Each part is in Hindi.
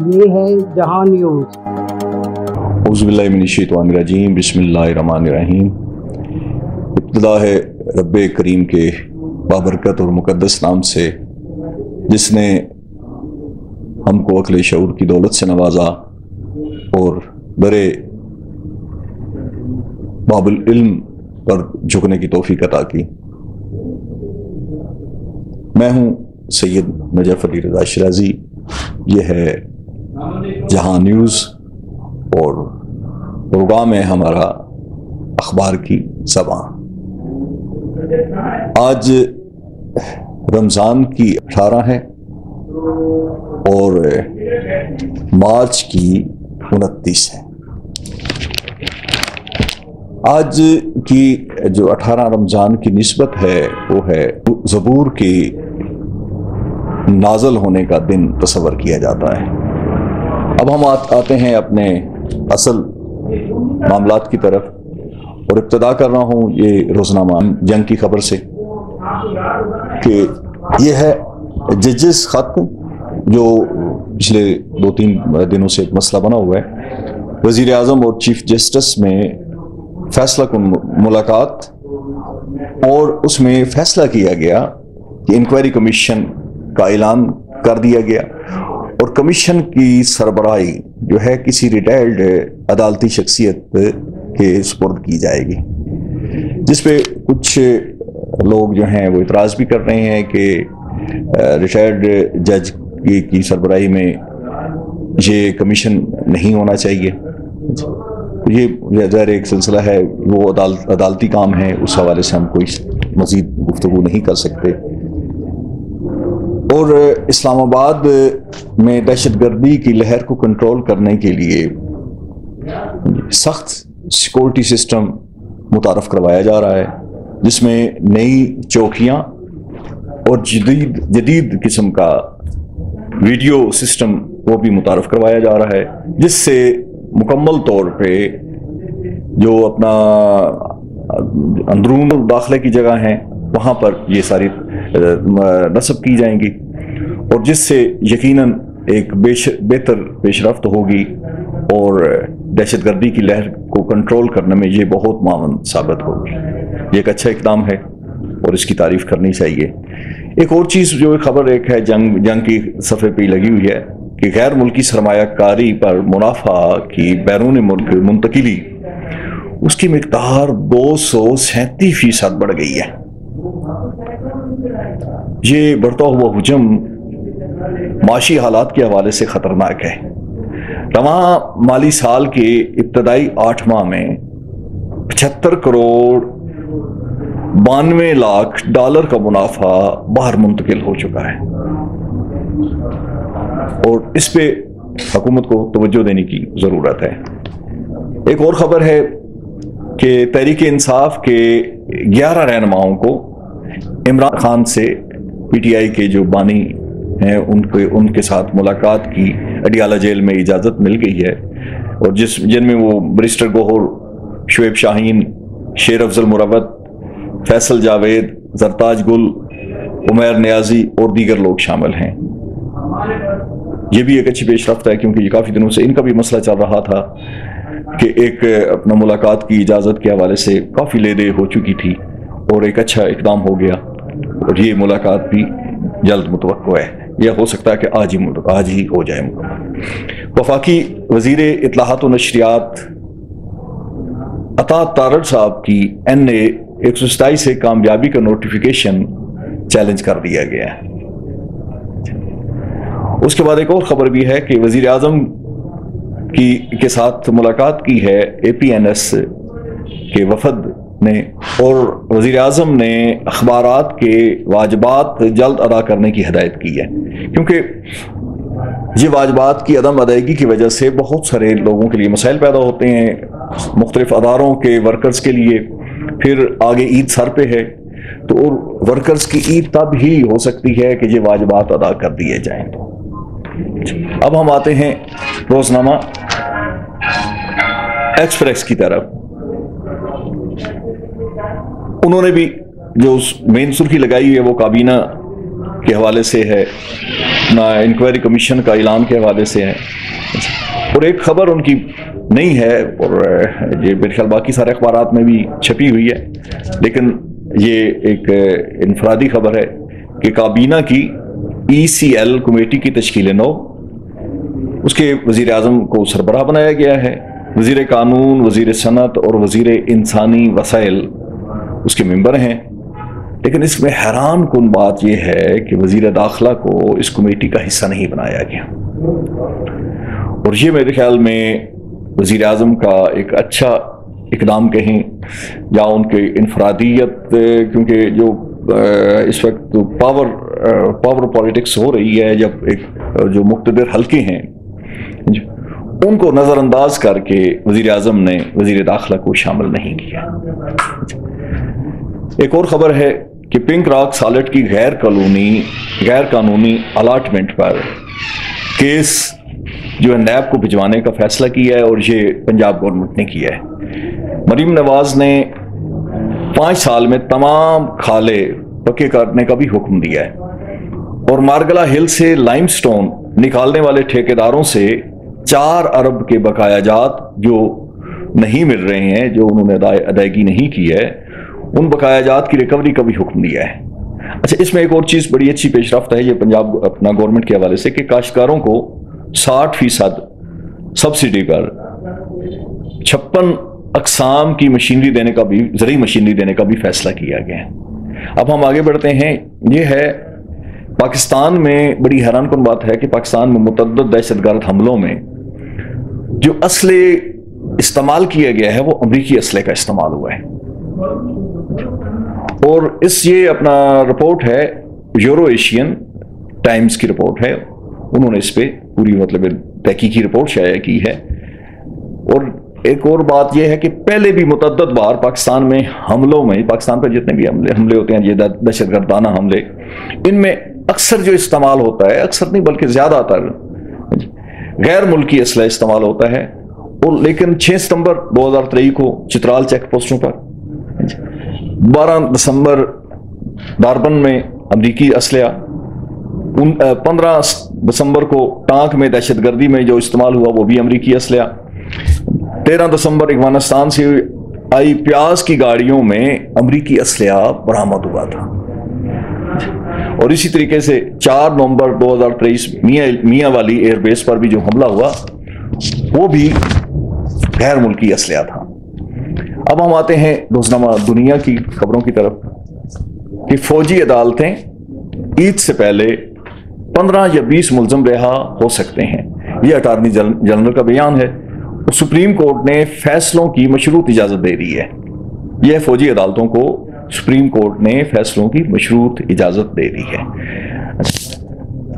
ये है जहां न्यूज़। औज़ुबिल्लाहिमिनश्शैतानिर्रजीम, बिस्मिल्लाहिर्रहमानिर्रहीम। इब्तिदा है रब्बे करीम के बाबरकत और मुक़द्दस नाम से, जिसने हमको अक्ल शऊर की दौलत से नवाजा और बड़े बाबुल इल्म पर झुकने की तौफीक अता की। मैं हूँ सैयद नजफ अली रज़ा शिराजी। ये है जहां न्यूज़ और प्रोग्राम है हमारा अखबार की ज़बां। आज रमज़ान की 18 है और मार्च की 29 है। आज की जो 18 रमज़ान की निस्बत है वो है ज़बूर की नाज़िल होने का दिन तस्वर किया जाता है। अब हम आते हैं अपने असल मामलात की तरफ और इब्तिदा कर रहा हूँ ये रोज़नामा जंग की खबर से कि ये है जजेस ख़त जो पिछले 2-3 दिनों से एक मसला बना हुआ है। वज़ीर आज़म और चीफ जस्टिस में फैसला कुन मुलाकात और उसमें फैसला किया गया कि इंक्वायरी कमीशन का ऐलान कर दिया गया और कमीशन की सरबराही जो है किसी रिटायर्ड अदालती शख्सियत के सुपुर्द की जाएगी, जिस पे कुछ लोग जो हैं वो इतराज़ भी कर रहे हैं कि रिटायर्ड जज की सरबराही में ये कमीशन नहीं होना चाहिए। ये ज़ाहिर एक सिलसिला है, वो अदालती काम है, उस हवाले से हम कोई मज़ीद गुफ्तगू नहीं कर सकते। और इस्लामाबाद में दहशतगर्दी की लहर को कंट्रोल करने के लिए सख्त सिक्योरिटी सिस्टम मुतारफ़ करवाया जा रहा है, जिसमें नई चौकियाँ और जदीद किस्म का वीडियो सिस्टम वो भी मुतारफ़ करवाया जा रहा है, जिससे मुकम्मल तौर पे जो अपना अंदरून दाखिले की जगह हैं वहाँ पर ये सारी नस्ब की जाएंगी और जिससे यकीनन एक बेहतर पेशरफ्त होगी और दहशतगर्दी की लहर को कंट्रोल करने में ये बहुत मावन साबित होगी। ये एक अच्छा इक़दाम है और इसकी तारीफ़ करनी चाहिए। एक और चीज़ जो खबर एक है जंग की सफ़े पे लगी हुई है कि गैर मुल्की सरमायाकारी पर मुनाफा की बैरून मुल्क मुंतकिली उसकी मिकदार 237% बढ़ गई है। ये बढ़ता हुआ हुजम माशी हालात के हवाले से ख़तरनाक है। रवां माली साल के इब्तदाई 8 माह में 75 करोड़ 92 लाख डॉलर का मुनाफा बाहर मुंतकिल हो चुका है और इस पे हुकूमत को तवज्जो देने की ज़रूरत है। एक और ख़बर है कि तहरीक इंसाफ के 11 रहनुमाओं को इमरान खान से PTI के जो बानी हैं उनके साथ मुलाकात की अडियाला जेल में इजाज़त मिल गई है और जिनमें वो बैरिस्टर गोहर, शुएब शाहीन, शेर अफजल मुरवत, फैसल जावेद, जरताज गुल, उमैर नियाजी और दीगर लोग शामिल हैं। ये भी एक अच्छी पेशरफ्त है क्योंकि ये काफ़ी दिनों से इनका भी मसला चल रहा था कि एक अपना मुलाकात की इजाज़त के हवाले से काफ़ी लेदे हो चुकी थी और एक अच्छा इक़दाम हो गया और ये मुलाकात भी जल्द मुतवक्को है। यह हो सकता है कि आज ही हो जाए मुकम्मल। वफाकी वज़ीर इत्तलाहात व नशरियात अता तारड़ साहब की NA 127 से कामयाबी का नोटिफिकेशन चैलेंज कर दिया गया है। उसके बाद एक और ख़बर भी है कि वज़ीर आज़म के साथ मुलाकात की है APNS के वफद ने और वज़ीर आज़म ने अखबारात के वाजिबात जल्द अदा करने की हिदायत की है, क्योंकि ये वाजिबात की अदम अदायगी की वजह से बहुत सारे लोगों के लिए मसाइल पैदा होते हैं, मुख्तलिफ अदारों के वर्कर्स के लिए। फिर आगे ईद सर पे है तो और वर्कर्स की ईद तब ही हो सकती है कि ये वाजिबात अदा कर दिए जाएं। अब हम आते हैं रोजनामा एक्सप्रेस की तरफ। उन्होंने भी जो मेन सुर्खी लगाई है वो काबीना के हवाले से है अपना इंक्वायरी कमीशन का ऐलान के हवाले से है, और एक खबर उनकी नहीं है और ये मेरे ख्याल बाकी सारे अखबारात में भी छपी हुई है, लेकिन ये एक इनफरादी खबर है कि काबीना की ECL कमेटी की तश्कील नौ, उसके वज़ीर आज़म को सरबराह बनाया गया है। वज़ीर कानून, वज़ीर सनत और वज़ीर इंसानी वसाइल उसके मेंबर हैं। लेकिन इसमें हैरान कुन बात यह है कि वज़ीर दाखिला को इस कमेटी का हिस्सा नहीं बनाया गया, और ये मेरे ख्याल में वज़ीर आज़म का एक अच्छा इकदाम कहें या उनके इनफरादियत, क्योंकि जो इस वक्त पावर पॉलिटिक्स हो रही है, जब एक जो मुक़्तदर हल्के हैं उनको नज़रअंदाज करके वज़ीर आज़म ने वज़ीर दाखिला को शामिल नहीं किया। एक और ख़बर है कि पिंक रॉक सॉलिड की गैर कानूनी अलाटमेंट पर केस जो है नैब को भिजवाने का फैसला किया है, और ये पंजाब गवर्नमेंट ने किया है। मरीम नवाज ने 5 साल में तमाम खाले पक्के करने का भी हुक्म दिया है, और मारगला हिल से लाइमस्टोन निकालने वाले ठेकेदारों से 4 अरब के बकायाजात जो नहीं मिल रहे हैं, जो उन्होंने अदायगी नहीं की है, उन बकायाजात की रिकवरी का भी हुक्म दिया है। अच्छा, इसमें एक और चीज़ बड़ी अच्छी पेशरफ्त है ये पंजाब अपना गवर्नमेंट के हवाले से कि काश्तकारों को 60% सब्सिडी पर 56 अक़साम की मशीनरी देने का भी, ज़रूरी मशीनरी देने का भी फैसला किया गया है। अब हम आगे बढ़ते हैं। ये है पाकिस्तान में बड़ी हैरानकुन बात है कि पाकिस्तान में मुतअद्दिद दहशतगर्द हमलों में जो असले इस्तेमाल किया गया है वो अमरीकी असले का इस्तेमाल हुआ है, और ये अपना रिपोर्ट है, यूरो एशियन टाइम्स की रिपोर्ट है, उन्होंने इस पर पूरी मतलब तहकीकी रिपोर्ट शाया की है। और एक और बात यह है कि पहले भी मुतअद्दिद बार पाकिस्तान में हमलों में, पाकिस्तान पर जितने भी हमले होते हैं, ये दहशतगर्दाना हमले, इनमें अक्सर जो इस्तेमाल होता है, अक्सर नहीं बल्कि ज़्यादातर गैर मुल्की असला इस्तेमाल होता है। और लेकिन 6 सितंबर 2023 को चित्राल चेक पोस्टों पर, 12 दिसंबर डारबन में अमरीकी असला, 15 दिसंबर को टांक में दहशतगर्दी में जो इस्तेमाल हुआ वो भी अमरीकी असला, 13 दिसंबर अफगानिस्तान से आई प्याज की गाड़ियों में अमरीकी असला बरामद हुआ था। और इसी तरीके से 4 नवंबर 2023 मियां वाली एयरबेस पर भी जो हमला हुआ वो भी गैर मुल्की असला था। अब हम आते हैं रोजनामा दुनिया की खबरों की तरफ कि फौजी अदालतें ईद से पहले 15 या 20 मुलजम रिहा हो सकते हैं, यह अटॉर्नी जनरल का बयान है। सुप्रीम कोर्ट ने फैसलों की मशरूत इजाजत दे दी है। यह फौजी अदालतों को सुप्रीम कोर्ट ने फैसलों की मशरूत इजाजत दे दी है।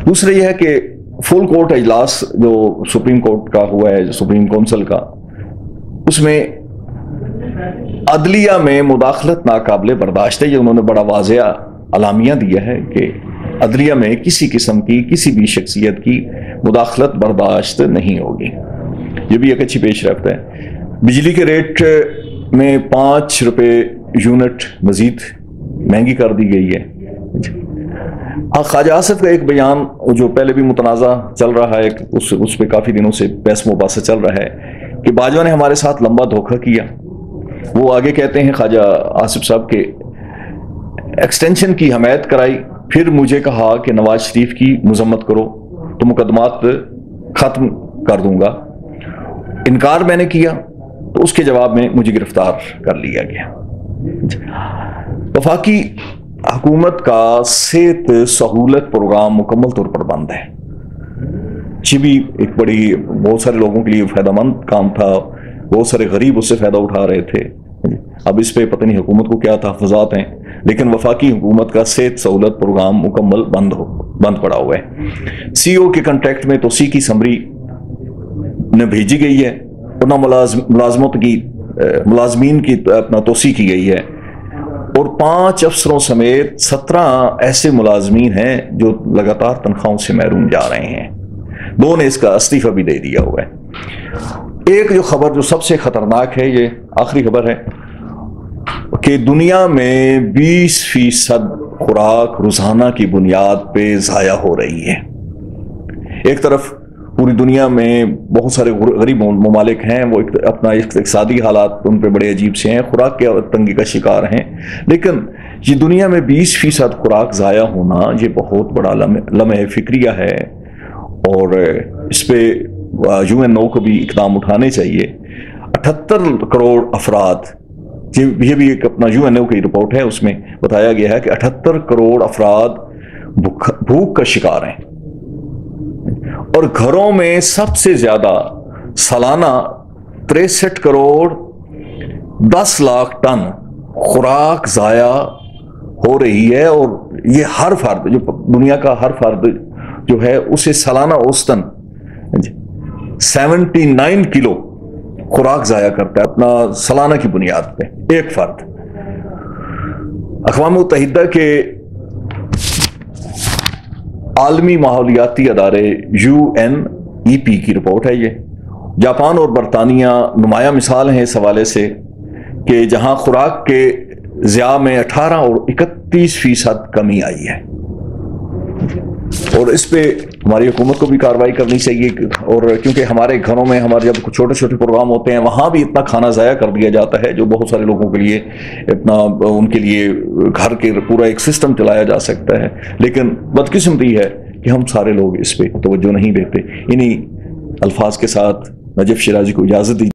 दूसरा यह है कि फुल कोर्ट इजलास जो सुप्रीम कोर्ट का हुआ है, सुप्रीम काउंसिल का, उसमें अदलिया में मुदाखलत नाकाबिले बर्दाश्त है। ये उन्होंने बड़ा वाज़ेह अलामिया दिया है कि अदलिया में किसी किस्म की किसी भी शख्सियत की मुदाखलत बर्दाश्त नहीं होगी। ये भी एक अच्छी पेशरफ्त है। बिजली के रेट में 5 रुपए यूनिट मजीद महंगी कर दी गई है। ख्वाजा आसिफ का एक बयान जो पहले भी मुतनाज़ा चल रहा है, उस पर काफ़ी दिनों से बहस मुबासा चल रहा है कि बाजवा ने हमारे साथ लंबा धोखा किया। वो आगे कहते हैं ख्वाजा आसिफ साहब के एक्सटेंशन की हमायत कराई, फिर मुझे कहा कि नवाज शरीफ की मजम्मत करो तो मुकदमात ख़त्म कर दूंगा। इनकार मैंने किया तो उसके जवाब में मुझे गिरफ्तार कर लिया गया। वफाकी हुकूमत का सेहत सहूलत प्रोग्राम मुकम्मल तौर पर बंद है। ये भी एक बड़ी, बहुत सारे लोगों के लिए फायदेमंद काम था, बहुत सारे गरीब उससे फायदा उठा रहे थे। अब इस पे पता नहीं हुकूमत को क्या तहफ़्फ़ुज़ात हैं, लेकिन वफाकी हुकूमत का सेहत सहूलत प्रोग्राम मुकम्मल बंद पड़ा हुआ है। CEO के कॉन्ट्रैक्ट में तोसी की समरी न भेजी गई है और न मुलाजमीन की अपना तोसी की गई है, और 5 अफसरों समेत 17 ऐसे मुलाजमीन हैं जो लगातार तनख्वाहों से महरूम जा रहे हैं। 2 ने इसका इस्तीफा भी दे दिया हुआ है। एक जो खबर जो सबसे खतरनाक है, ये आखिरी खबर है कि दुनिया में 20% खुराक रोजाना की बुनियाद पे ज़ाया हो रही है। एक तरफ पूरी दुनिया में बहुत सारे गरीब ममालिक हैं, वो अपना इक़्तिसादी हालात उन पर बड़े अजीब से हैं, खुराक के तंगी का शिकार हैं। लेकिन ये दुनिया में 20% खुराक ज़ाया होना ये बहुत बड़ा लम्हे फिक्रिया है और इस पर UNO को भी इक़दाम उठाने चाहिए। 78 करोड़ अफराद, ये भी एक अपना UNO की रिपोर्ट है, उसमें बताया गया है कि 78 करोड़ अफराद भूख का शिकार हैं और घरों में सबसे ज्यादा सालाना 63 करोड़ 10 लाख टन खुराक जाया हो रही है। और ये हर फर्द, जो दुनिया का हर फर्द जो है उसे सालाना औसतन 79 किलो खुराक जाया करता है अपना सालाना की बुनियाद पे एक फर्द। अक़वाम मुत्तहिदा के आलमी माहौलियाती अदारे UNEP की रिपोर्ट है ये। जापान और बरतानिया नुमाया मिसाल हैं इस हवाले से कि जहां खुराक के ज़िया में 18 और 31% कमी आई है। और इस पे हमारी हुकूमत को भी कार्रवाई करनी चाहिए। और क्योंकि हमारे घरों में हमारे जब छोटे छोटे प्रोग्राम होते हैं वहाँ भी इतना खाना ज़ाया कर दिया जाता है जो बहुत सारे लोगों के लिए इतना, उनके लिए घर के पूरा एक सिस्टम चलाया जा सकता है। लेकिन बदकिस्मती है कि हम सारे लोग इस पर तवज्जो नहीं देते। इन्हीं अल्फाज के साथ नजफ शिराजी को इजाज़त दी।